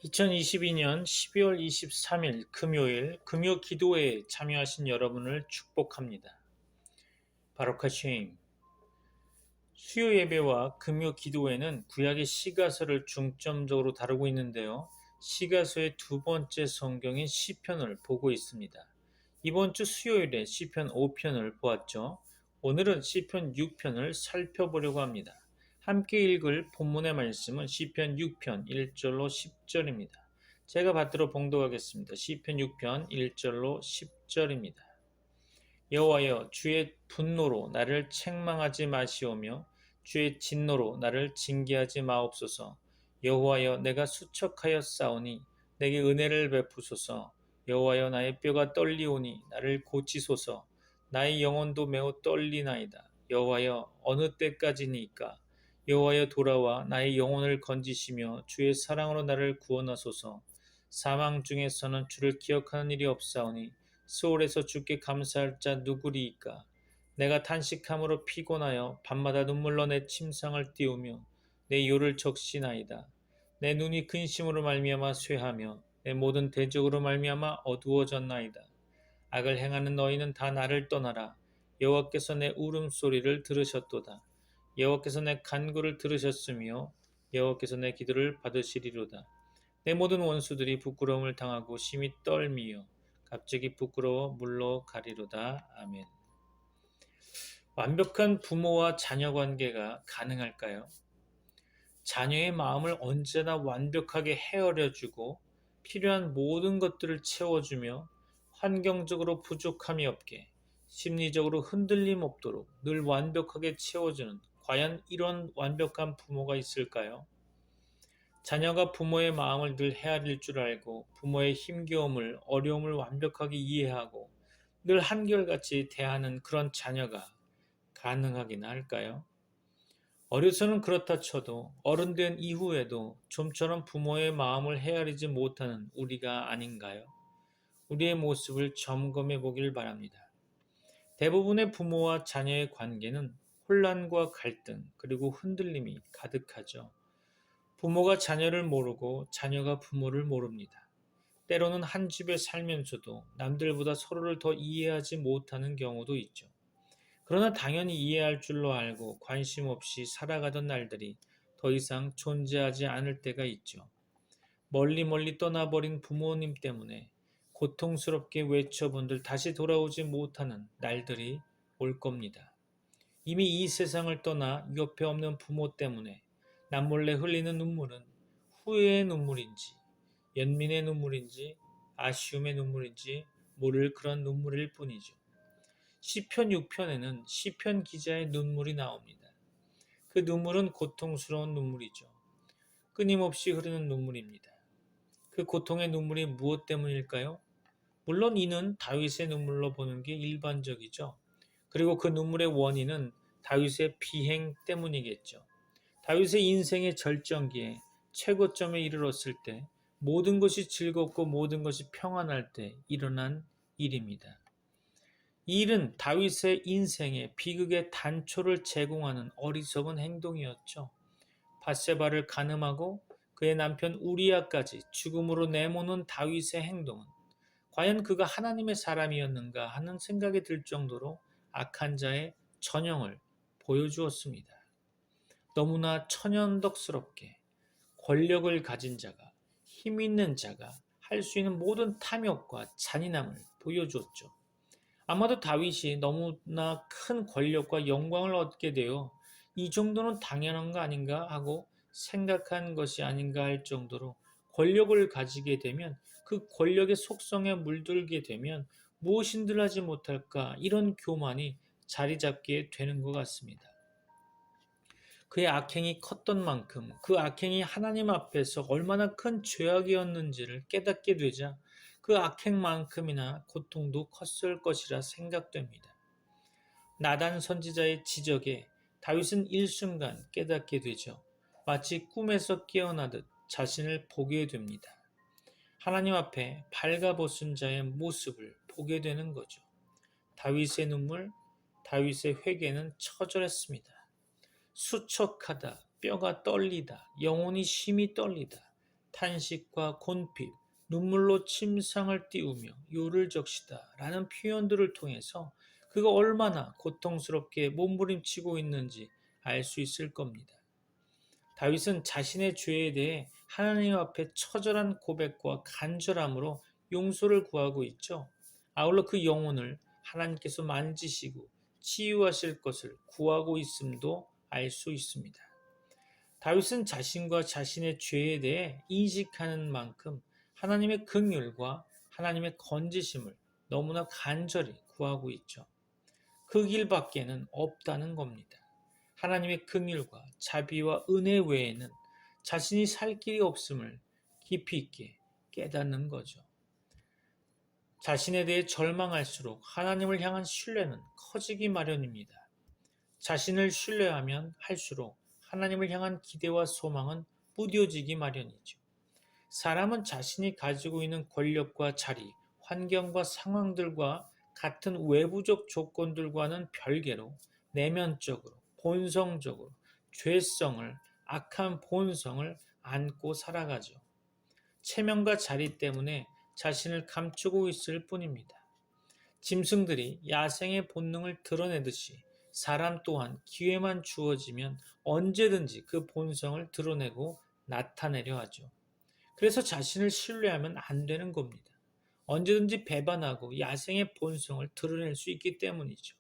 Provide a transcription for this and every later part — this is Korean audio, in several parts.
2022년 12월 23일 금요일 금요 기도회에 참여하신 여러분을 축복합니다. 바로카 쉐임 수요 예배와 금요 기도회는 구약의 시가서를 중점적으로 다루고 있는데요. 시가서의 두 번째 성경인 시편을 보고 있습니다. 이번 주 수요일에 시편 5편을 보았죠. 오늘은 시편 6편을 살펴보려고 합니다. 함께 읽을 본문의 말씀은 시편 6편 1절로 10절입니다. 제가 받들어 봉독하겠습니다. 시편 6편 1절로 10절입니다. 여호와여, 주의 분노로 나를 책망하지 마시오며 주의 진노로 나를 징계하지 마옵소서. 여호와여, 내가 수척하여 싸우니 내게 은혜를 베푸소서. 여호와여, 나의 뼈가 떨리오니 나를 고치소서. 나의 영혼도 매우 떨리나이다. 여호와여, 어느 때까지니까? 여호와여, 돌아와 나의 영혼을 건지시며 주의 사랑으로 나를 구원하소서. 사망 중에서는 주를 기억하는 일이 없사오니 수월에서 주께 감사할 자 누구리이까? 내가 탄식함으로 피곤하여 밤마다 눈물로 내 침상을 띄우며 내 요를 적시나이다. 내 눈이 근심으로 말미암아 쇠하며 내 모든 대적으로 말미암아 어두워졌나이다. 악을 행하는 너희는 다 나를 떠나라. 여호와께서 내 울음소리를 들으셨도다. 여호와께서 내 간구를 들으셨으며 여호와께서 내 기도를 받으시리로다. 내 모든 원수들이 부끄러움을 당하고 심히 떨미며 갑자기 부끄러워 물러가리로다. 아멘. 완벽한 부모와 자녀 관계가 가능할까요? 자녀의 마음을 언제나 완벽하게 헤아려주고 필요한 모든 것들을 채워주며 환경적으로 부족함이 없게 심리적으로 흔들림 없도록 늘 완벽하게 채워주는 과연 이런 완벽한 부모가 있을까요? 자녀가 부모의 마음을 늘 헤아릴 줄 알고 부모의 힘겨움을 어려움을 완벽하게 이해하고 늘 한결같이 대하는 그런 자녀가 가능하긴 할까요? 어려서는 그렇다 쳐도 어른 된 이후에도 좀처럼 부모의 마음을 헤아리지 못하는 우리가 아닌가요? 우리의 모습을 점검해 보길 바랍니다. 대부분의 부모와 자녀의 관계는 혼란과 갈등 그리고 흔들림이 가득하죠. 부모가 자녀를 모르고 자녀가 부모를 모릅니다. 때로는 한 집에 살면서도 남들보다 서로를 더 이해하지 못하는 경우도 있죠. 그러나 당연히 이해할 줄로 알고 관심 없이 살아가던 날들이 더 이상 존재하지 않을 때가 있죠. 멀리 멀리 떠나버린 부모님 때문에 고통스럽게 외쳐본들 다시 돌아오지 못하는 날들이 올 겁니다. 이미 이 세상을 떠나 옆에 없는 부모 때문에 남몰래 흘리는 눈물은 후회의 눈물인지 연민의 눈물인지 아쉬움의 눈물인지 모를 그런 눈물일 뿐이죠. 시편 6편에는 시편 기자의 눈물이 나옵니다. 그 눈물은 고통스러운 눈물이죠. 끊임없이 흐르는 눈물입니다. 그 고통의 눈물이 무엇 때문일까요? 물론 이는 다윗의 눈물로 보는 게 일반적이죠. 그리고 그 눈물의 원인은 다윗의 비행 때문이겠죠. 다윗의 인생의 절정기에 최고점에 이르렀을 때 모든 것이 즐겁고 모든 것이 평안할 때 일어난 일입니다. 이 일은 다윗의 인생에 비극의 단초를 제공하는 어리석은 행동이었죠. 밧세바를 간음하고 그의 남편 우리아까지 죽음으로 내모는 다윗의 행동은 과연 그가 하나님의 사람이었는가 하는 생각이 들 정도로 악한 자의 전형을 보여주었습니다. 너무나 천연덕스럽게 권력을 가진 자가, 힘 있는 자가 할 수 있는 모든 탐욕과 잔인함을 보여주었죠. 아마도 다윗이 너무나 큰 권력과 영광을 얻게 되어 이 정도는 당연한 거 아닌가 하고 생각한 것이 아닌가 할 정도로 권력을 가지게 되면 그 권력의 속성에 물들게 되면 무엇인들 하지 못할까 이런 교만이 자리 잡게 되는 것 같습니다. 그의 악행이 컸던 만큼 그 악행이 하나님 앞에서 얼마나 큰 죄악이었는지를 깨닫게 되자 그 악행만큼이나 고통도 컸을 것이라 생각됩니다. 나단 선지자의 지적에 다윗은 일순간 깨닫게 되죠. 마치 꿈에서 깨어나듯 자신을 보게 됩니다. 하나님 앞에 발가벗은 자의 모습을 보게 되는 거죠. 다윗의 눈물, 다윗의 회개는 처절했습니다. 수척하다, 뼈가 떨리다, 영혼이 심히 떨리다. 탄식과 곤핍, 눈물로 침상을 띄우며 요를 적시다 라는 표현들을 통해서 그가 얼마나 고통스럽게 몸부림치고 있는지 알 수 있을 겁니다. 다윗은 자신의 죄에 대해 하나님 앞에 처절한 고백과 간절함으로 용서를 구하고 있죠. 아울러 그 영혼을 하나님께서 만지시고 치유하실 것을 구하고 있음도 알 수 있습니다. 다윗은 자신과 자신의 죄에 대해 인식하는 만큼 하나님의 긍휼과 하나님의 건지심을 너무나 간절히 구하고 있죠. 그 길밖에는 없다는 겁니다. 하나님의 긍휼과 자비와 은혜 외에는 자신이 살 길이 없음을 깊이 있게 깨닫는 거죠. 자신에 대해 절망할수록 하나님을 향한 신뢰는 커지기 마련입니다. 자신을 신뢰하면 할수록 하나님을 향한 기대와 소망은 무뎌지기 마련이죠. 사람은 자신이 가지고 있는 권력과 자리, 환경과 상황들과 같은 외부적 조건들과는 별개로 내면적으로, 본성적으로 죄성을, 악한 본성을 안고 살아가죠. 체면과 자리 때문에 자신을 감추고 있을 뿐입니다. 짐승들이 야생의 본능을 드러내듯이 사람 또한 기회만 주어지면 언제든지 그 본성을 드러내고 나타내려 하죠. 그래서 자신을 신뢰하면 안 되는 겁니다. 언제든지 배반하고 야생의 본성을 드러낼 수 있기 때문이죠.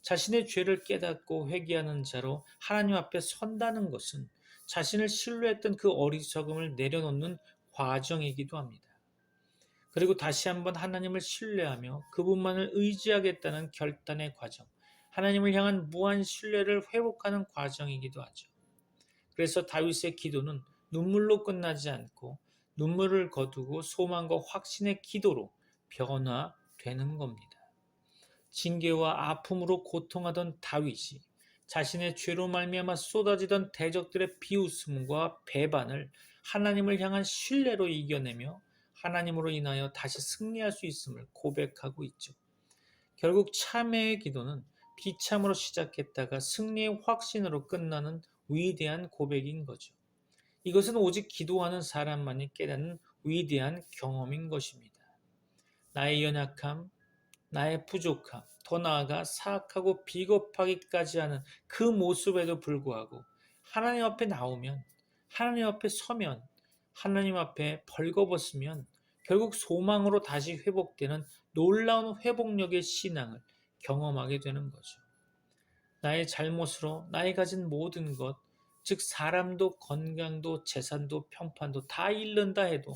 자신의 죄를 깨닫고 회개하는 자로 하나님 앞에 선다는 것은 자신을 신뢰했던 그 어리석음을 내려놓는 과정이기도 합니다. 그리고 다시 한번 하나님을 신뢰하며 그분만을 의지하겠다는 결단의 과정, 하나님을 향한 무한 신뢰를 회복하는 과정이기도 하죠. 그래서 다윗의 기도는 눈물로 끝나지 않고 눈물을 거두고 소망과 확신의 기도로 변화되는 겁니다. 징계와 아픔으로 고통하던 다윗이 자신의 죄로 말미암아 쏟아지던 대적들의 비웃음과 배반을 하나님을 향한 신뢰로 이겨내며 하나님으로 인하여 다시 승리할 수 있음을 고백하고 있죠. 결국 참회의 기도는 비참으로 시작했다가 승리의 확신으로 끝나는 위대한 고백인 거죠. 이것은 오직 기도하는 사람만이 깨닫는 위대한 경험인 것입니다. 나의 연약함, 나의 부족함, 더 나아가 사악하고 비겁하기까지 하는 그 모습에도 불구하고 하나님 앞에 나오면, 하나님 앞에 서면, 하나님 앞에 벌거벗으면 결국 소망으로 다시 회복되는 놀라운 회복력의 신앙을 경험하게 되는 거죠. 나의 잘못으로 나의 가진 모든 것, 즉 사람도 건강도 재산도 평판도 다 잃는다 해도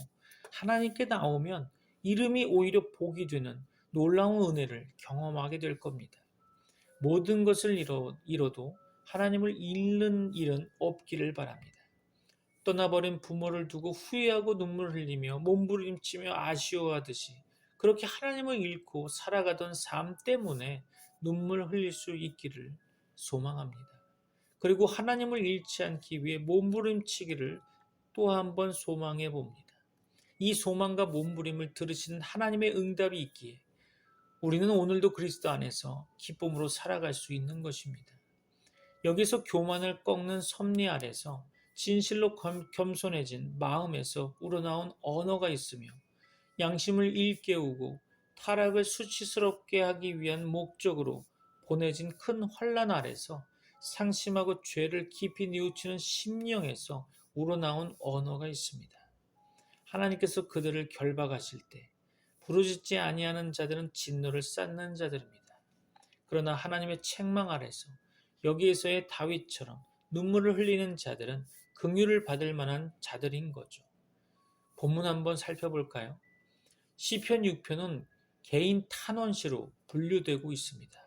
하나님께 나오면 이름이 오히려 복이 되는 놀라운 은혜를 경험하게 될 겁니다. 모든 것을 잃어도 하나님을 잃는 일은 없기를 바랍니다. 떠나버린 부모를 두고 후회하고 눈물 흘리며 몸부림치며 아쉬워하듯이 그렇게 하나님을 잃고 살아가던 삶 때문에 눈물 흘릴 수 있기를 소망합니다. 그리고 하나님을 잃지 않기 위해 몸부림치기를 또 한 번 소망해 봅니다. 이 소망과 몸부림을 들으시는 하나님의 응답이 있기에 우리는 오늘도 그리스도 안에서 기쁨으로 살아갈 수 있는 것입니다. 여기서 교만을 꺾는 섭리 아래서 진실로 겸손해진 마음에서 우러나온 언어가 있으며 양심을 일깨우고 타락을 수치스럽게 하기 위한 목적으로 보내진 큰 환난 아래서 상심하고 죄를 깊이 뉘우치는 심령에서 우러나온 언어가 있습니다. 하나님께서 그들을 결박하실 때 부르짖지 아니하는 자들은 진노를 쌓는 자들입니다. 그러나 하나님의 책망 아래서 여기에서의 다윗처럼 눈물을 흘리는 자들은 긍휼을 받을 만한 자들인 거죠. 본문 한번 살펴볼까요? 시편 6편은 개인 탄원시로 분류되고 있습니다.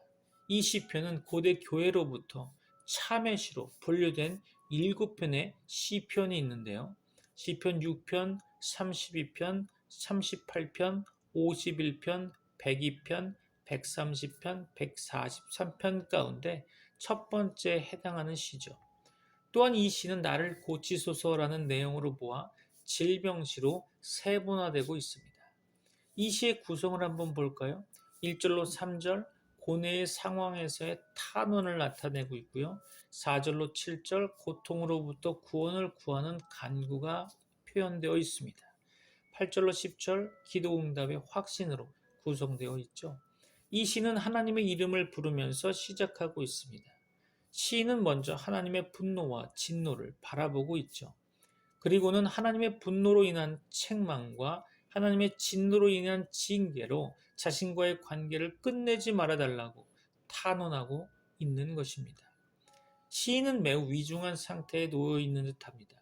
이 시편은 고대 교회로부터 참회시로 분류된 7편의 시편이 있는데요. 시편 6편, 32편, 38편, 51편, 102편, 130편, 143편 가운데 첫 번째 해당하는 시죠. 또한 이 시는 나를 고치소서라는 내용으로 보아 질병시로 세분화되고 있습니다. 이 시의 구성을 한번 볼까요? 1절로 3절 고뇌의 상황에서의 탄원을 나타내고 있고요. 4절로 7절 고통으로부터 구원을 구하는 간구가 표현되어 있습니다. 8절로 10절 기도 응답의 확신으로 구성되어 있죠. 이 시는 하나님의 이름을 부르면서 시작하고 있습니다. 시인은 먼저 하나님의 분노와 진노를 바라보고 있죠. 그리고는 하나님의 분노로 인한 책망과 하나님의 진노로 인한 징계로 자신과의 관계를 끝내지 말아달라고 탄원하고 있는 것입니다. 시인은 매우 위중한 상태에 놓여 있는 듯합니다.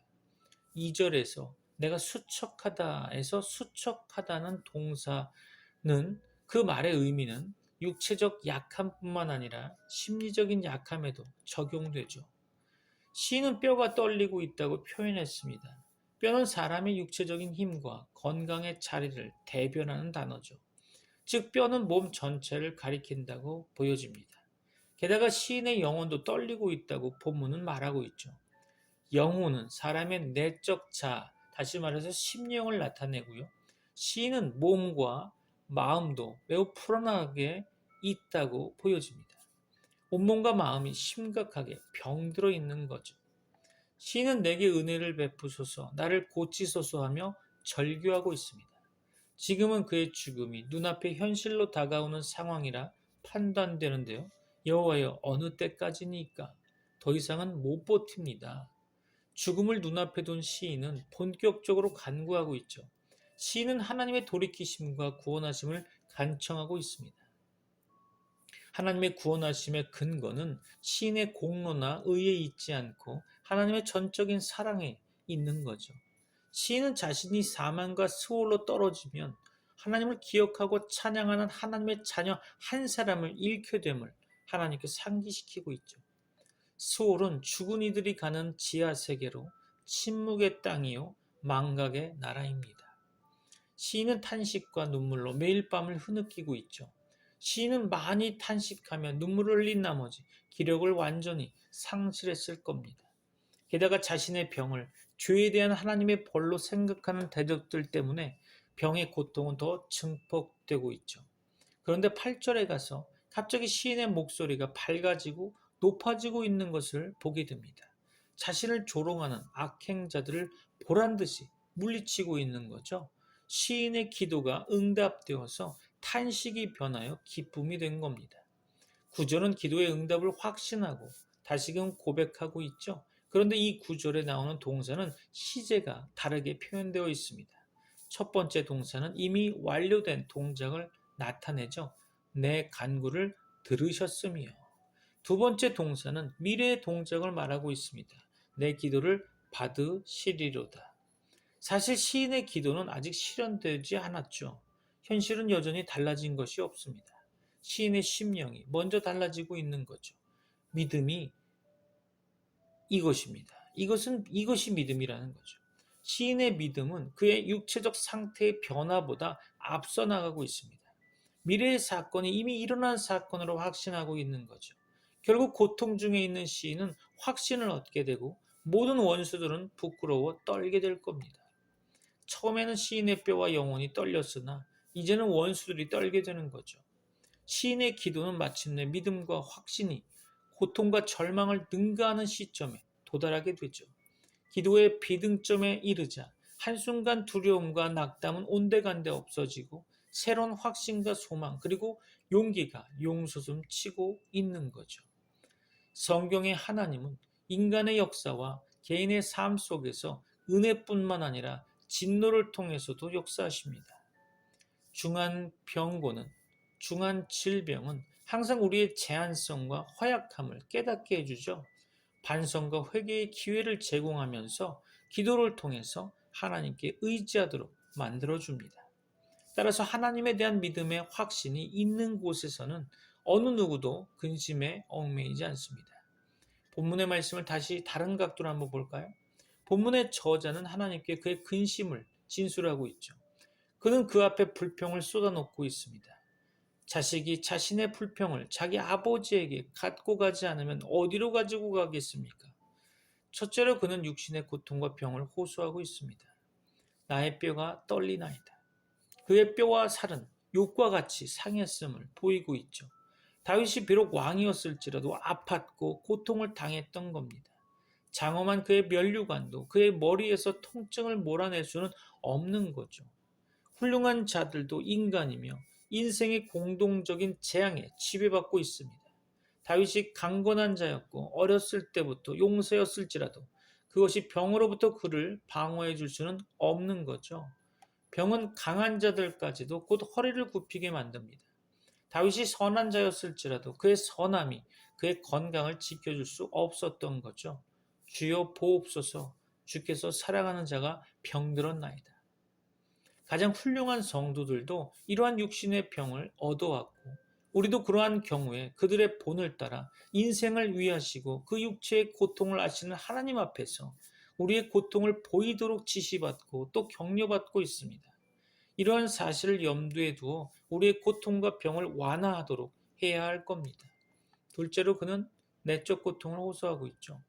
2절에서 내가 수척하다에서 수척하다는 동사는 그 말의 의미는 육체적 약함뿐만 아니라 심리적인 약함에도 적용되죠. 시인은 뼈가 떨리고 있다고 표현했습니다. 뼈는 사람의 육체적인 힘과 건강의 자리를 대변하는 단어죠. 즉 뼈는 몸 전체를 가리킨다고 보여집니다. 게다가 시인의 영혼도 떨리고 있다고 본문은 말하고 있죠. 영혼은 사람의 내적 자, 다시 말해서 심령을 나타내고요. 시인은 몸과 마음도 매우 불안하게 있다고 보여집니다. 온몸과 마음이 심각하게 병들어 있는 거죠. 시인은 내게 은혜를 베푸소서, 나를 고치소서 하며 절규하고 있습니다. 지금은 그의 죽음이 눈앞에 현실로 다가오는 상황이라 판단되는데요. 여호와여, 어느 때까지니까? 더 이상은 못 버팁니다. 죽음을 눈앞에 둔 시인은 본격적으로 간구하고 있죠. 시인은 하나님의 돌이키심과 구원하심을 간청하고 있습니다. 하나님의 구원하심의 근거는 시인의 공로나 의에 있지 않고 하나님의 전적인 사랑에 있는 거죠. 시인은 자신이 사망과 수월로 떨어지면 하나님을 기억하고 찬양하는 하나님의 자녀 한 사람을 잃게 됨을 하나님께 상기시키고 있죠. 수월은 죽은 이들이 가는 지하 세계로 침묵의 땅이요 망각의 나라입니다. 시인은 탄식과 눈물로 매일 밤을 흐느끼고 있죠. 시인은 많이 탄식하며 눈물을 흘린 나머지 기력을 완전히 상실했을 겁니다. 게다가 자신의 병을 죄에 대한 하나님의 벌로 생각하는 대적들 때문에 병의 고통은 더 증폭되고 있죠. 그런데 8절에 가서 갑자기 시인의 목소리가 밝아지고 높아지고 있는 것을 보게 됩니다. 자신을 조롱하는 악행자들을 보란듯이 물리치고 있는 거죠. 시인의 기도가 응답되어서 탄식이 변하여 기쁨이 된 겁니다. 9절은 기도의 응답을 확신하고 다시금 고백하고 있죠. 그런데 이 9절에 나오는 동사는 시제가 다르게 표현되어 있습니다. 첫 번째 동사는 이미 완료된 동작을 나타내죠. 내 간구를 들으셨으며. 두 번째 동사는 미래의 동작을 말하고 있습니다. 내 기도를 받으시리로다. 사실 시인의 기도는 아직 실현되지 않았죠. 현실은 여전히 달라진 것이 없습니다. 시인의 심령이 먼저 달라지고 있는 거죠. 믿음이 이것입니다. 이것이 믿음이라는 거죠. 시인의 믿음은 그의 육체적 상태의 변화보다 앞서 나가고 있습니다. 미래의 사건이 이미 일어난 사건으로 확신하고 있는 거죠. 결국 고통 중에 있는 시인은 확신을 얻게 되고 모든 원수들은 부끄러워 떨게 될 겁니다. 처음에는 시인의 뼈와 영혼이 떨렸으나 이제는 원수들이 떨게 되는 거죠. 시인의 기도는 마침내 믿음과 확신이 고통과 절망을 능가하는 시점에 도달하게 되죠. 기도의 비등점에 이르자 한순간 두려움과 낙담은 온데간데 없어지고 새로운 확신과 소망 그리고 용기가 용솟음 치고 있는 거죠. 성경의 하나님은 인간의 역사와 개인의 삶 속에서 은혜뿐만 아니라 진노를 통해서도 역사하십니다. 중한 병고는 중한 질병은 항상 우리의 제한성과 허약함을 깨닫게 해주죠. 반성과 회개의 기회를 제공하면서 기도를 통해서 하나님께 의지하도록 만들어줍니다. 따라서 하나님에 대한 믿음의 확신이 있는 곳에서는 어느 누구도 근심에 얽매이지 않습니다. 본문의 말씀을 다시 다른 각도로 한번 볼까요? 본문의 저자는 하나님께 그의 근심을 진술하고 있죠. 그는 그 앞에 불평을 쏟아놓고 있습니다. 자식이 자신의 불평을 자기 아버지에게 갖고 가지 않으면 어디로 가지고 가겠습니까? 첫째로 그는 육신의 고통과 병을 호소하고 있습니다. 나의 뼈가 떨리나이다. 그의 뼈와 살은 욕과 같이 상했음을 보이고 있죠. 다윗이 비록 왕이었을지라도 아팠고 고통을 당했던 겁니다. 장엄한 그의 면류관도 그의 머리에서 통증을 몰아낼 수는 없는 거죠. 훌륭한 자들도 인간이며 인생의 공동적인 재앙에 지배받고 있습니다. 다윗이 강건한 자였고 어렸을 때부터 용사였을지라도 그것이 병으로부터 그를 방어해 줄 수는 없는 거죠. 병은 강한 자들까지도 곧 허리를 굽히게 만듭니다. 다윗이 선한 자였을지라도 그의 선함이 그의 건강을 지켜줄 수 없었던 거죠. 주여 보옵소서. 주께서 사랑하는 자가 병들었나이다. 가장 훌륭한 성도들도 이러한 육신의 병을 얻어왔고 우리도 그러한 경우에 그들의 본을 따라 인생을 위하시고 그 육체의 고통을 아시는 하나님 앞에서 우리의 고통을 보이도록 지시받고 또 격려받고 있습니다. 이러한 사실을 염두에 두어 우리의 고통과 병을 완화하도록 해야 할 겁니다. 둘째로 그는 내적 고통을 호소하고 있죠.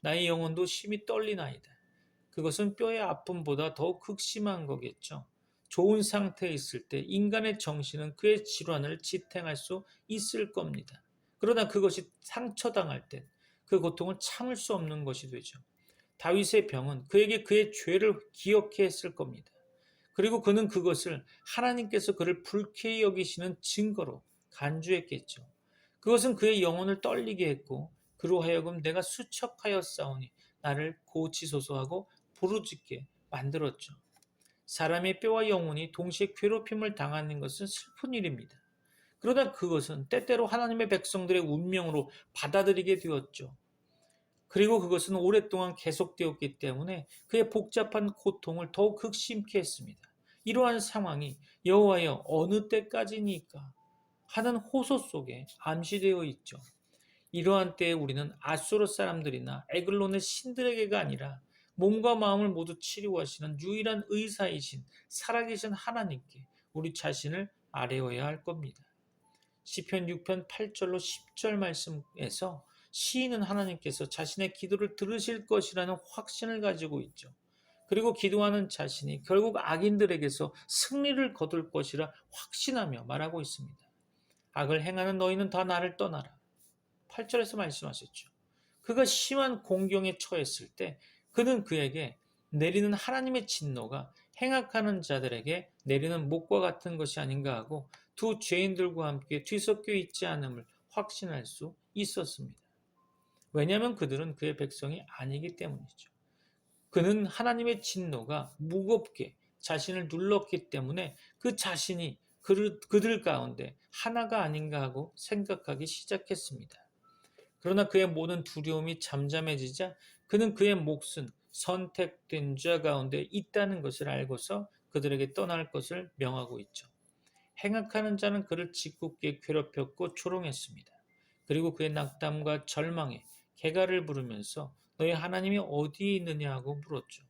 나의 영혼도 심히 떨리나이다. 그것은 뼈의 아픔보다 더욱 극심한 거겠죠. 좋은 상태에 있을 때 인간의 정신은 그의 질환을 지탱할 수 있을 겁니다. 그러나 그것이 상처당할 때 그 고통을 참을 수 없는 것이 되죠. 다윗의 병은 그에게 그의 죄를 기억해 했을 겁니다. 그리고 그는 그것을 하나님께서 그를 불쾌히 여기시는 증거로 간주했겠죠. 그것은 그의 영혼을 떨리게 했고 그로 하여금 내가 수척하였사오니 나를 고치소서 하고 부르짖게 만들었죠. 사람의 뼈와 영혼이 동시에 괴롭힘을 당하는 것은 슬픈 일입니다. 그러나 그것은 때때로 하나님의 백성들의 운명으로 받아들이게 되었죠. 그리고 그것은 오랫동안 계속되었기 때문에 그의 복잡한 고통을 더욱 극심케 했습니다. 이러한 상황이 여호와여 어느 때까지니까 하는 호소 속에 암시되어 있죠. 이러한 때에 우리는 아수르 사람들이나 에글론의 신들에게가 아니라 몸과 마음을 모두 치료하시는 유일한 의사이신 살아계신 하나님께 우리 자신을 아뢰어야 할 겁니다. 시편 6편 8절로 10절 말씀에서 시인은 하나님께서 자신의 기도를 들으실 것이라는 확신을 가지고 있죠. 그리고 기도하는 자신이 결국 악인들에게서 승리를 거둘 것이라 확신하며 말하고 있습니다. 악을 행하는 너희는 다 나를 떠나라. 8절에서 말씀하셨죠. 그가 심한 공경에 처했을 때 그는 그에게 내리는 하나님의 진노가 행악하는 자들에게 내리는 목과 같은 것이 아닌가 하고 두 죄인들과 함께 뒤섞여 있지 않음을 확신할 수 있었습니다. 왜냐하면 그들은 그의 백성이 아니기 때문이죠. 그는 하나님의 진노가 무겁게 자신을 눌렀기 때문에 그 자신이 그들 가운데 하나가 아닌가 하고 생각하기 시작했습니다. 그러나 그의 모든 두려움이 잠잠해지자 그는 그의 몫은 선택된 자 가운데 있다는 것을 알고서 그들에게 떠날 것을 명하고 있죠. 행악하는 자는 그를 짓궂게 괴롭혔고 조롱했습니다. 그리고 그의 낙담과 절망에 개가를 부르면서 너희 하나님이 어디에 있느냐 하고 물었죠.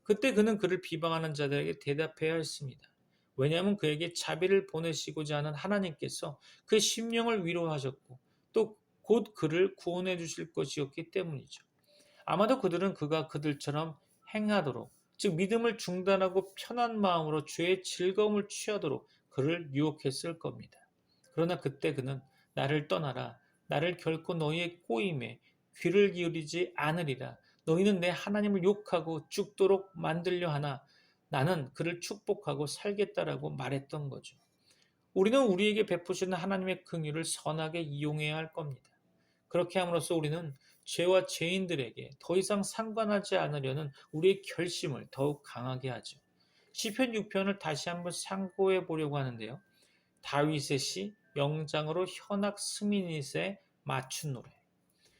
그때 그는 그를 비방하는 자들에게 대답해야 했습니다. 왜냐하면 그에게 자비를 보내시고자 하는 하나님께서 그의 심령을 위로하셨고 또 곧 그를 구원해 주실 것이었기 때문이죠. 아마도 그들은 그가 그들처럼 행하도록, 즉 믿음을 중단하고 편한 마음으로 죄의 즐거움을 취하도록 그를 유혹했을 겁니다. 그러나 그때 그는 나를 떠나라. 나를 결코 너희의 꼬임에 귀를 기울이지 않으리라. 너희는 내 하나님을 욕하고 죽도록 만들려 하나 나는 그를 축복하고 살겠다라고 말했던 거죠. 우리는 우리에게 베푸시는 하나님의 긍휼을 선하게 이용해야 할 겁니다. 그렇게 함으로써 우리는 죄와 죄인들에게 더 이상 상관하지 않으려는 우리의 결심을 더욱 강하게 하죠. 시편 6편을 다시 한번 상고해 보려고 하는데요. 다윗의 시 명장으로 현악 스미닛에 맞춘 노래.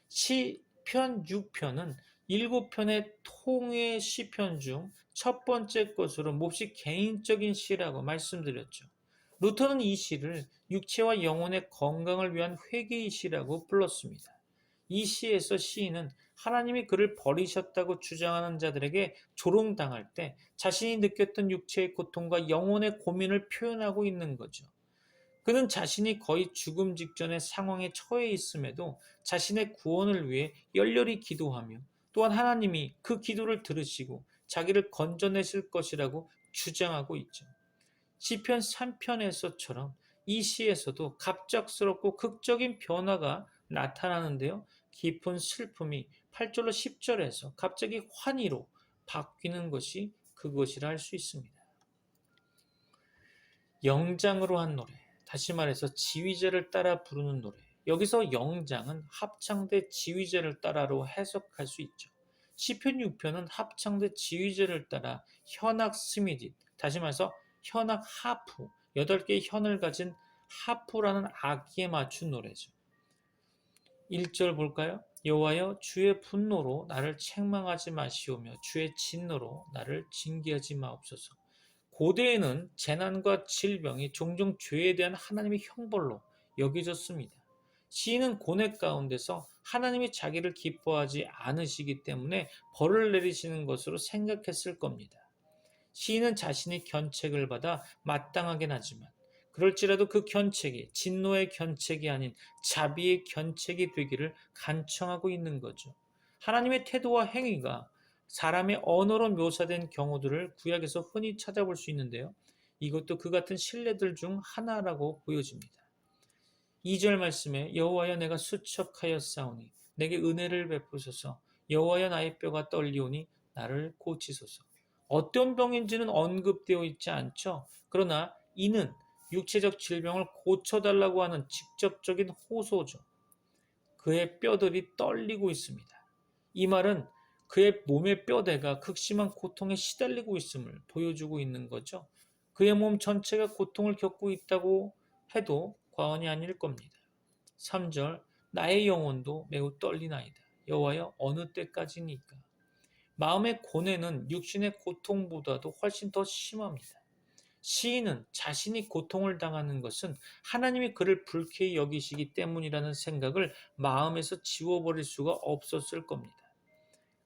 시편 6편은 7편의 통의 시편 중 첫 번째 것으로 몹시 개인적인 시라고 말씀드렸죠. 루터는 이 시를 육체와 영혼의 건강을 위한 회개의 시라고 불렀습니다. 이 시에서 시인은 하나님이 그를 버리셨다고 주장하는 자들에게 조롱당할 때 자신이 느꼈던 육체의 고통과 영혼의 고민을 표현하고 있는 거죠. 그는 자신이 거의 죽음 직전의 상황에 처해 있음에도 자신의 구원을 위해 열렬히 기도하며 또한 하나님이 그 기도를 들으시고 자기를 건져내실 것이라고 주장하고 있죠. 시편 3편에서처럼 이 시에서도 갑작스럽고 극적인 변화가 나타나는데요. 깊은 슬픔이 8절로 10절에서 갑자기 환희로 바뀌는 것이 그것이라 할 수 있습니다. 영장으로 한 노래, 다시 말해서 지휘자를 따라 부르는 노래. 여기서 영장은 합창대 지휘자를 따라로 해석할 수 있죠. 시편 6편은 합창대 지휘자를 따라 현악 스미딧, 다시 말해서 현악 하프, 8개의 현을 가진 하프라는 악기에 맞춘 노래죠. 1절 볼까요? 여호와여 주의 분노로 나를 책망하지 마시오며 주의 진노로 나를 징계하지 마옵소서. 고대에는 재난과 질병이 종종 죄에 대한 하나님의 형벌로 여겨졌습니다. 시인은 고뇌 가운데서 하나님이 자기를 기뻐하지 않으시기 때문에 벌을 내리시는 것으로 생각했을 겁니다. 시인은 자신이 견책을 받아 마땅하긴 하지만 그럴지라도 그 견책이 진노의 견책이 아닌 자비의 견책이 되기를 간청하고 있는 거죠. 하나님의 태도와 행위가 사람의 언어로 묘사된 경우들을 구약에서 흔히 찾아볼 수 있는데요. 이것도 그 같은 신뢰들 중 하나라고 보여집니다. 2절 말씀에 여호와여 내가 수척하였사오니 내게 은혜를 베푸소서. 여호와여 나의 뼈가 떨리오니 나를 고치소서. 어떤 병인지는 언급되어 있지 않죠. 그러나 이는 육체적 질병을 고쳐달라고 하는 직접적인 호소죠. 그의 뼈들이 떨리고 있습니다. 이 말은 그의 몸의 뼈대가 극심한 고통에 시달리고 있음을 보여주고 있는 거죠. 그의 몸 전체가 고통을 겪고 있다고 해도 과언이 아닐 겁니다. 3절 나의 영혼도 매우 떨리나이다. 여호와여 어느 때까지니까. 마음의 고뇌는 육신의 고통보다도 훨씬 더 심합니다. 시인은 자신이 고통을 당하는 것은 하나님이 그를 불쾌히 여기시기 때문이라는 생각을 마음에서 지워버릴 수가 없었을 겁니다.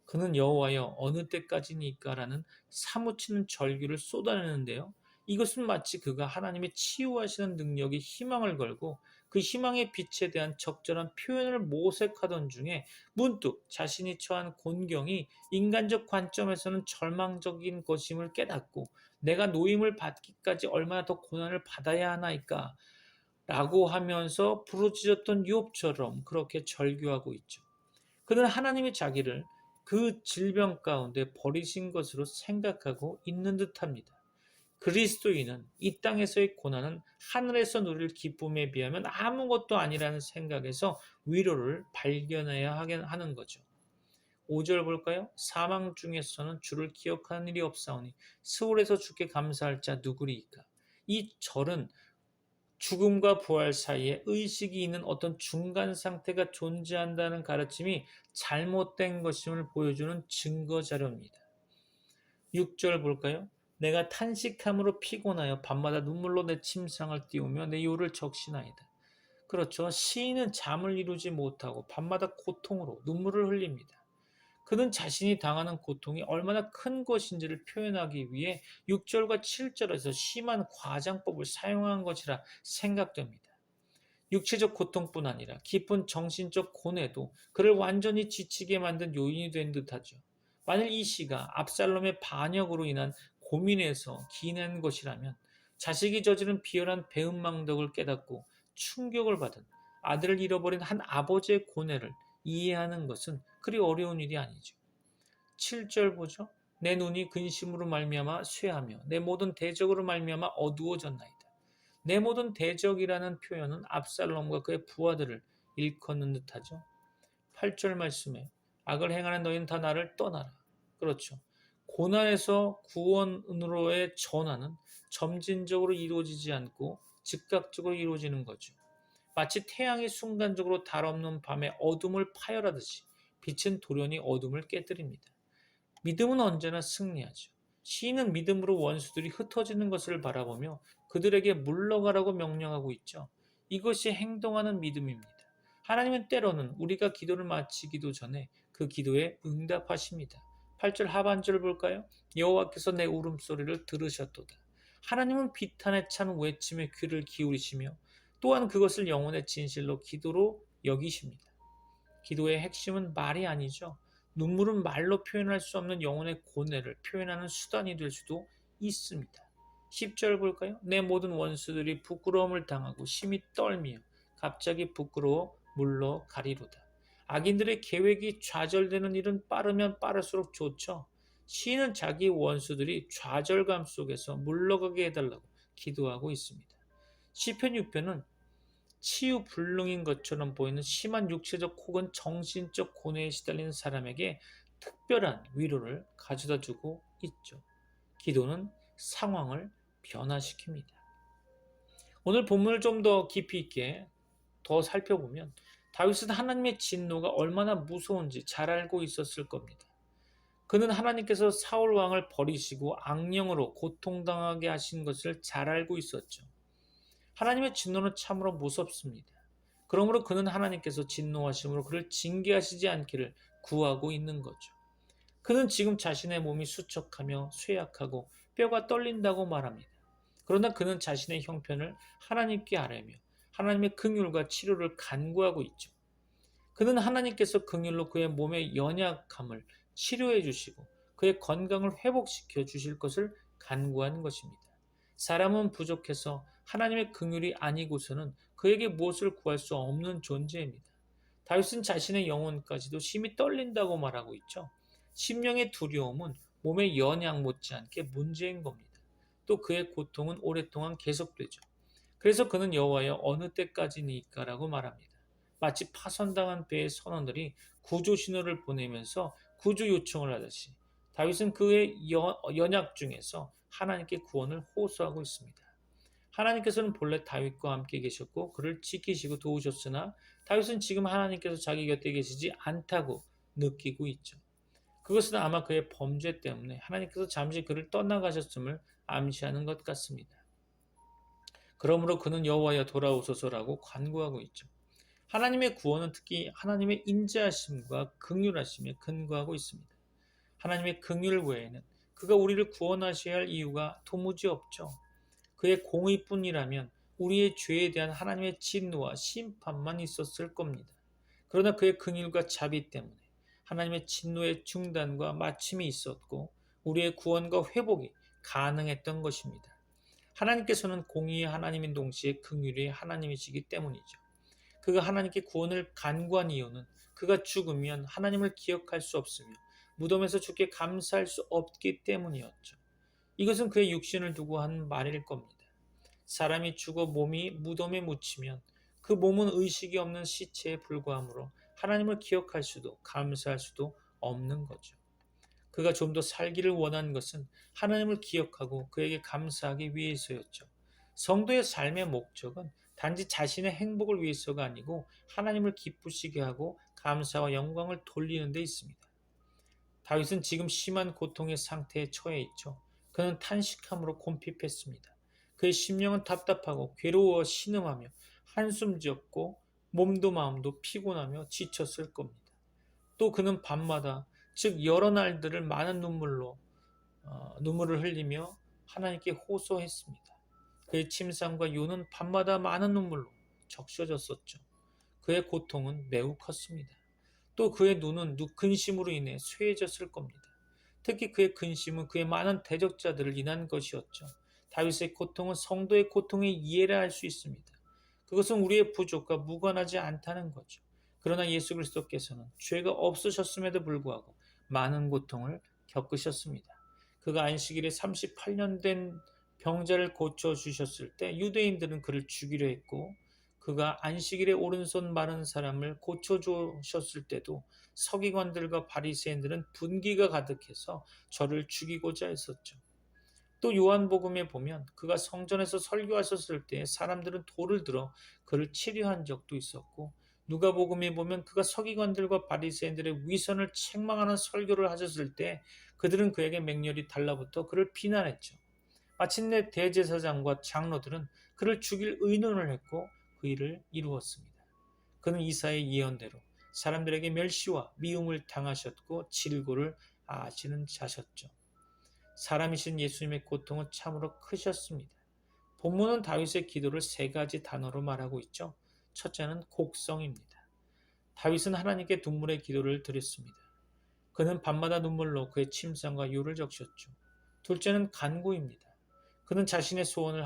그는 여호와여 어느 때까지니까라는 사무치는 절규를 쏟아내는데요. 이것은 마치 그가 하나님의 치유하시는 능력에 희망을 걸고 그 희망의 빛에 대한 적절한 표현을 모색하던 중에 문득 자신이 처한 곤경이 인간적 관점에서는 절망적인 것임을 깨닫고 내가 노임을 받기까지 얼마나 더 고난을 받아야 하나이까 라고 하면서 부르짖었던 유업처럼 그렇게 절규하고 있죠. 그는 하나님이 자기를 그 질병 가운데 버리신 것으로 생각하고 있는 듯합니다. 그리스도인은 이 땅에서의 고난은 하늘에서 누릴 기쁨에 비하면 아무것도 아니라는 생각에서 위로를 발견해야 하는 거죠. 5절 볼까요? 사망 중에서는 주를 기억하는 일이 없사오니 스올에서 주께 감사할 자 누구리이까. 이 절은 죽음과 부활 사이에 의식이 있는 어떤 중간 상태가 존재한다는 가르침이 잘못된 것임을 보여주는 증거 자료입니다. 6절 볼까요? 내가 탄식함으로 피곤하여 밤마다 눈물로 내 침상을 띄우며 내 요를 적시나이다. 그렇죠. 시인은 잠을 이루지 못하고 밤마다 고통으로 눈물을 흘립니다. 그는 자신이 당하는 고통이 얼마나 큰 것인지를 표현하기 위해 6절과 7절에서 심한 과장법을 사용한 것이라 생각됩니다. 육체적 고통뿐 아니라 깊은 정신적 고뇌도 그를 완전히 지치게 만든 요인이 된 듯하죠. 만일 이 시가 압살롬의 반역으로 인한 고민에서 기인한 것이라면 자식이 저지른 비열한 배은망덕을 깨닫고 충격을 받은 아들을 잃어버린 한 아버지의 고뇌를 이해하는 것은 그리 어려운 일이 아니죠. 7절 보죠. 내 눈이 근심으로 말미암아 쇠하며 내 모든 대적으로 말미암아 어두워졌나이다. 내 모든 대적이라는 표현은 압살롬과 그의 부하들을 일컫는 듯하죠. 8절 말씀에 악을 행하는 너희는 다 나를 떠나라. 그렇죠. 고난에서 구원으로의 전환은 점진적으로 이루어지지 않고 즉각적으로 이루어지는 거죠. 마치 태양이 순간적으로 달 없는 밤에 어둠을 파열하듯이 빛은 돌연히 어둠을 깨뜨립니다. 믿음은 언제나 승리하죠. 시인은 믿음으로 원수들이 흩어지는 것을 바라보며 그들에게 물러가라고 명령하고 있죠. 이것이 행동하는 믿음입니다. 하나님은 때로는 우리가 기도를 마치기도 전에 그 기도에 응답하십니다. 8절 하반절 볼까요? 여호와께서 내 울음소리를 들으셨도다. 하나님은 비탄에 찬 외침에 귀를 기울이시며 또한 그것을 영혼의 진실로 기도로 여기십니다. 기도의 핵심은 말이 아니죠. 눈물은 말로 표현할 수 없는 영혼의 고뇌를 표현하는 수단이 될 수도 있습니다. 10절 볼까요? 내 모든 원수들이 부끄러움을 당하고 심히 떨며 갑자기 부끄러워 물러가리로다. 악인들의 계획이 좌절되는 일은 빠르면 빠를수록 좋죠. 시인은 자기 원수들이 좌절감 속에서 물러가게 해달라고 기도하고 있습니다. 시편 6편은 치유불능인 것처럼 보이는 심한 육체적 혹은 정신적 고뇌에 시달리는 사람에게 특별한 위로를 가져다 주고 있죠. 기도는 상황을 변화시킵니다. 오늘 본문을 좀 더 깊이 있게 더 살펴보면 다윗은 하나님의 진노가 얼마나 무서운지 잘 알고 있었을 겁니다. 그는 하나님께서 사울 왕을 버리시고 악령으로 고통당하게 하신 것을 잘 알고 있었죠. 하나님의 진노는 참으로 무섭습니다. 그러므로 그는 하나님께서 진노하심으로 그를 징계하시지 않기를 구하고 있는 거죠. 그는 지금 자신의 몸이 수척하며 쇠약하고 뼈가 떨린다고 말합니다. 그러나 그는 자신의 형편을 하나님께 아뢰며 하나님의 긍휼과 치료를 간구하고 있죠. 그는 하나님께서 긍휼로 그의 몸의 연약함을 치료해 주시고 그의 건강을 회복시켜 주실 것을 간구하는 것입니다. 사람은 부족해서 하나님의 긍휼이 아니고서는 그에게 무엇을 구할 수 없는 존재입니다. 다윗은 자신의 영혼까지도 심히 떨린다고 말하고 있죠. 심령의 두려움은 몸의 연약 못지않게 문제인 겁니다. 또 그의 고통은 오랫동안 계속되죠. 그래서 그는 여호와여 어느 때까지니까라고 말합니다. 마치 파손당한 배의 선원들이 구조 신호를 보내면서 구조 요청을 하듯이 다윗은 그의 연약 중에서 하나님께 구원을 호소하고 있습니다. 하나님께서는 본래 다윗과 함께 계셨고 그를 지키시고 도우셨으나 다윗은 지금 하나님께서 자기 곁에 계시지 않다고 느끼고 있죠. 그것은 아마 그의 범죄 때문에 하나님께서 잠시 그를 떠나가셨음을 암시하는 것 같습니다. 그러므로 그는 여호와여 돌아오소서라고 간구하고 있죠. 하나님의 구원은 특히 하나님의 인자하심과 긍휼하심에 근거하고 있습니다. 하나님의 긍휼 외에는 그가 우리를 구원하셔야 할 이유가 도무지 없죠. 그의 공의뿐이라면 우리의 죄에 대한 하나님의 진노와 심판만 있었을 겁니다. 그러나 그의 긍휼과 자비 때문에 하나님의 진노의 중단과 마침이 있었고 우리의 구원과 회복이 가능했던 것입니다. 하나님께서는 공의의 하나님인 동시에 긍휼의 하나님이시기 때문이죠. 그가 하나님께 구원을 간구한 이유는 그가 죽으면 하나님을 기억할 수 없으며 무덤에서 주께 감사할 수 없기 때문이었죠. 이것은 그의 육신을 두고 한 말일 겁니다. 사람이 죽어 몸이 무덤에 묻히면 그 몸은 의식이 없는 시체에 불과하므로 하나님을 기억할 수도 감사할 수도 없는 거죠. 그가 좀 더 살기를 원한 것은 하나님을 기억하고 그에게 감사하기 위해서였죠. 성도의 삶의 목적은 단지 자신의 행복을 위해서가 아니고 하나님을 기쁘시게 하고 감사와 영광을 돌리는 데 있습니다. 다윗은 지금 심한 고통의 상태에 처해 있죠. 그는 탄식함으로 곰핍했습니다. 그의 심령은 답답하고 괴로워 신음하며 한숨 지었고 몸도 마음도 피곤하며 지쳤을 겁니다. 또 그는 밤마다 즉 여러 날들을 많은 눈물을 흘리며 하나님께 호소했습니다. 그의 침상과 요는 밤마다 많은 눈물로 적셔졌었죠. 그의 고통은 매우 컸습니다. 또 그의 눈은 근심으로 인해 쇠해졌을 겁니다. 특히 그의 근심은 그의 많은 대적자들을 인한 것이었죠. 다윗의 고통은 성도의 고통에 이해를 할 수 있습니다. 그것은 우리의 부족과 무관하지 않다는 거죠. 그러나 예수 그리스도께서는 죄가 없으셨음에도 불구하고 많은 고통을 겪으셨습니다. 그가 안식일에 38년 된 병자를 고쳐주셨을 때 유대인들은 그를 죽이려 했고 그가 안식일에 오른손 마른 사람을 고쳐주셨을 때도 서기관들과 바리새인들은 분기가 가득해서 저를 죽이고자 했었죠. 또 요한복음에 보면 그가 성전에서 설교하셨을 때 사람들은 돌을 들어 그를 치료한 적도 있었고 누가복음에 보면 그가 서기관들과 바리새인들의 위선을 책망하는 설교를 하셨을 때 그들은 그에게 맹렬히 달라붙어 그를 비난했죠. 마침내 대제사장과 장로들은 그를 죽일 의논을 했고 그 일을 이루었습니다. 그는 이사의 예언대로 사람들에게 멸시와 미움을 당하셨고 질고를 아시는 자셨죠. 사람이신 예수님의 고통은 참으로 크셨습니다. 본문은 다윗의 기도를 세 가지 단어로 말하고 있죠. 첫째는 곡성입니다. 다윗은 하나님께 눈물의 기도를 드렸습니다. 그는 밤마다 눈물로 그의 침상과 요를 적셨죠. 둘째는 간구입니다. 그는 자신의 소원을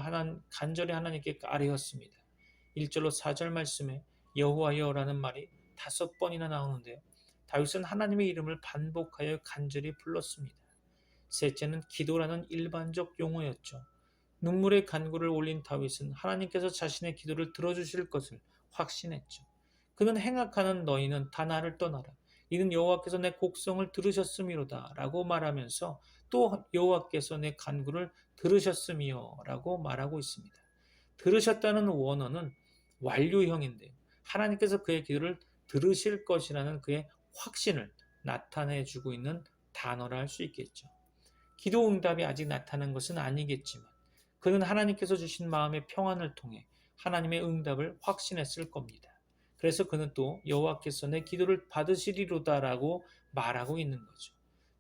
간절히 하나님께 아뢰었습니다. 1절로 4절 말씀에 여호와여라는 말이 5번이나 나오는데요. 다윗은 하나님의 이름을 반복하여 간절히 불렀습니다. 셋째는 기도라는 일반적 용어였죠. 눈물의 간구를 올린 다윗은 하나님께서 자신의 기도를 들어주실 것을 확신했죠. 그는 행악하는 너희는 다 나를 떠나라. 이는 여호와께서 내 곡성을 들으셨음이로다 라고 말하면서 또 여호와께서 내 간구를 들으셨음이요 라고 말하고 있습니다. 들으셨다는 원어는 완료형인데요. 하나님께서 그의 기도를 들으실 것이라는 그의 확신을 나타내주고 있는 단어라 할 수 있겠죠. 기도 응답이 아직 나타난 것은 아니겠지만 그는 하나님께서 주신 마음의 평안을 통해 하나님의 응답을 확신했을 겁니다. 그래서 그는 또 여호와께서 내 기도를 받으시리로다라고 말하고 있는 거죠.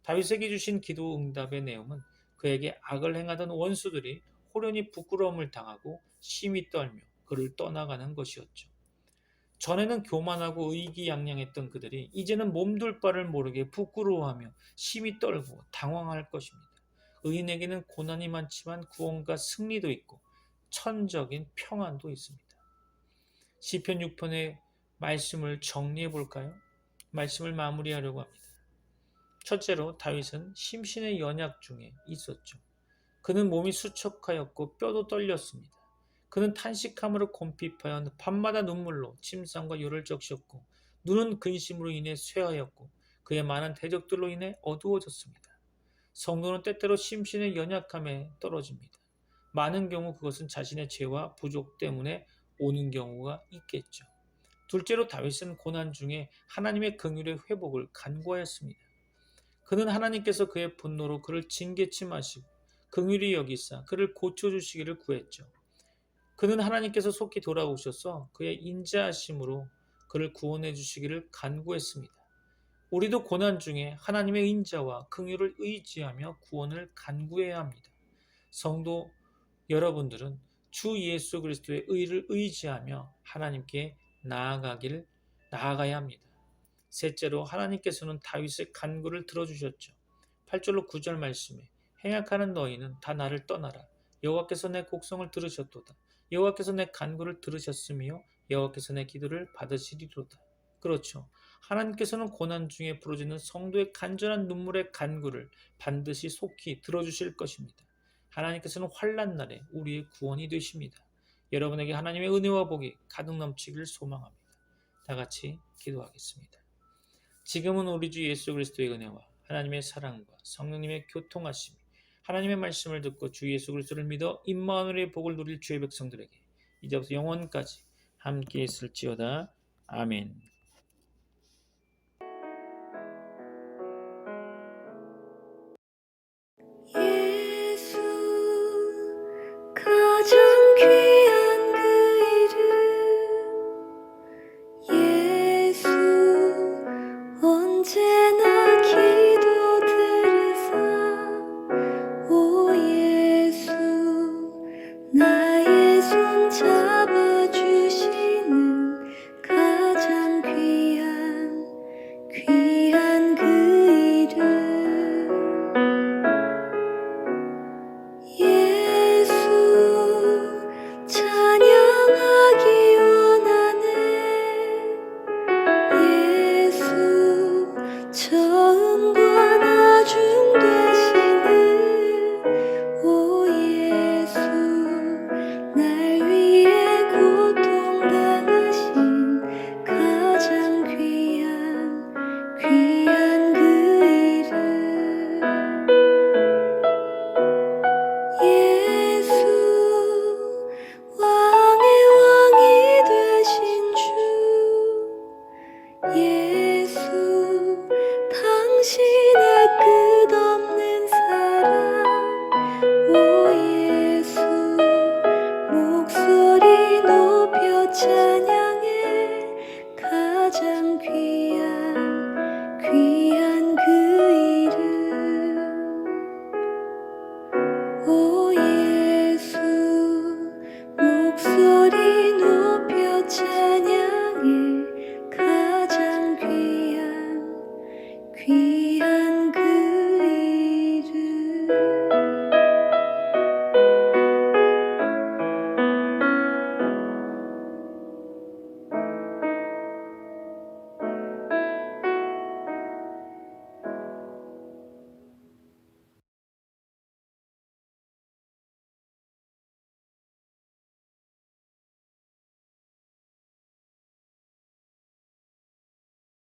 다윗에게 주신 기도 응답의 내용은 그에게 악을 행하던 원수들이 호련히 부끄러움을 당하고 심히 떨며 그를 떠나가는 것이었죠. 전에는 교만하고 의기양양했던 그들이 이제는 몸둘 바를 모르게 부끄러워하며 심히 떨고 당황할 것입니다. 의인에게는 고난이 많지만 구원과 승리도 있고 천적인 평안도 있습니다. 시편 6편의 말씀을 정리해 볼까요? 말씀을 마무리하려고 합니다. 첫째로 다윗은 심신의 연약 중에 있었죠. 그는 몸이 수척하였고 뼈도 떨렸습니다. 그는 탄식함으로 곰핍하여 밤마다 눈물로 침상과 혀를 적셨고 눈은 근심으로 인해 쇠하였고 그의 많은 대적들로 인해 어두워졌습니다. 성도는 때때로 심신의 연약함에 떨어집니다. 많은 경우 그것은 자신의 죄와 부족 때문에 오는 경우가 있겠죠. 둘째로 다윗은 고난 중에 하나님의 긍휼의 회복을 간구하였습니다. 그는 하나님께서 그의 분노로 그를 징계치 마시고 긍휼히 여기사 그를 고쳐주시기를 구했죠. 그는 하나님께서 속히 돌아오셔서 그의 인자하심으로 그를 구원해 주시기를 간구했습니다. 우리도 고난 중에 하나님의 인자와 긍휼을 의지하며 구원을 간구해야 합니다. 성도 여러분들은 주 예수 그리스도의 의를 의지하며 하나님께 나아가야 합니다. 셋째로 하나님께서는 다윗의 간구를 들어주셨죠. 8절로 9절 말씀에 행악하는 너희는 다 나를 떠나라. 여호와께서 내 곡성을 들으셨도다. 여호와께서 내 간구를 들으셨으며 여호와께서 내 기도를 받으시리로다. 그렇죠. 하나님께서는 고난 중에 부러지는 성도의 간절한 눈물의 간구를 반드시 속히 들어주실 것입니다. 하나님께서는 환난 날에 우리의 구원이 되십니다. 여러분에게 하나님의 은혜와 복이 가득 넘치기를 소망합니다. 다 같이 기도하겠습니다. 지금은 우리 주 예수 그리스도의 은혜와 하나님의 사랑과 성령님의 교통하심이 하나님의 말씀을 듣고 주 예수 그리스도를 믿어 임마누엘의 복을 누릴 주의 백성들에게 이제부터 영원까지 함께 있을지어다. 아멘. 예수 가장 귀한 그 이름 예수 언제나 기도 들으사 오 예수 나의 손잡